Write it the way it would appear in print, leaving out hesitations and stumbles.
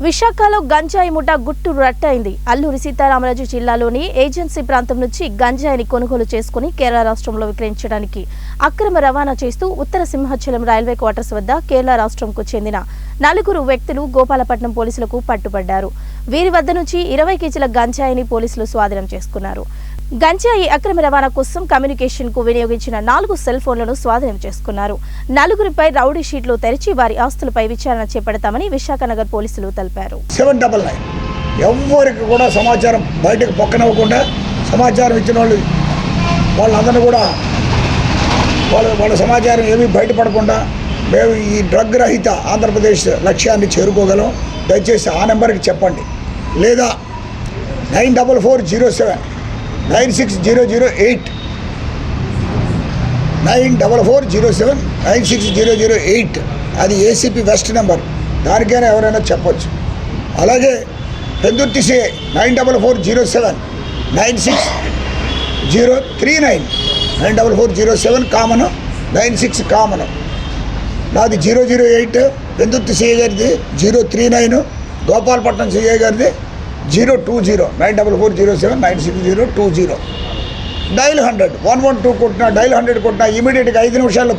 విశాఖలో గంజాయి ముఠా గుట్టు రట్టయింది. అల్లూరి సీతారామరాజు జిల్లాలోని ఏజెన్సీ ప్రాంతం నుంచి గంజాయిని కొనుగోలు చేసుకుని కేరళ రాష్ట్రంలో విక్రయించడానికి అక్రమ రవాణా చేస్తూ ఉత్తర సింహాచలం రైల్వే క్వార్టర్స్ వద్ద కేరళ రాష్ట్రంకు చెందిన 4 వ్యక్తులు గోపాలపట్నం పోలీసులకు పట్టుబడ్డారు. వీరి వద్ద నుంచి 20 కేజీల గంజాయిని పోలీసులు స్వాధీనం చేసుకున్నారు. గంజాయి అక్రమ రవాణా కోసం కమ్యూనికేషన్ కు వినియోగించిన 4 సెల్ ఫోన్లను స్వాధీనం చేసుకున్నారు. 4గురిపై రౌడీ షీట్లు తెరిచి వారి ఆస్తులపై విచారణ చేపడతామని విశాఖ నగర్ పోలీసులు తెలిపారు. 799 ఎవరికి కూడా సమాచారం బయటకు పొక్కనవ్వకుండా సమాచారం ఇచ్చిన వాళ్ళందరినీ కూడా వాళ్ళ సమాచారం ఏమీ బయటపడకుండా మేము ఈ డ్రగ్ రహిత ఆంధ్రప్రదేశ్ లక్ష్యాన్ని చేరుకోగలం. దయచేసి ఆ నెంబర్కి చెప్పండి, లేదా 9447 96008 9447 96008 అది ఏసీపీ వెస్ట్ నెంబర్. దానికైనా ఎవరైనా చెప్పొచ్చు. అలాగే పెందుర్తి సిఐ 94407 96039 94407 కామన్ 96 కామన్. నాది 008 పెందుర్తి సిఐ గారిది 039, గోపాలపట్నం సిఐ గారిది 020 94407 96020. డైల్ 100 112 కొట్టినా డైల్ 100 కొట్టినా ఇమీడియట్గా 5 నిమిషాల్లో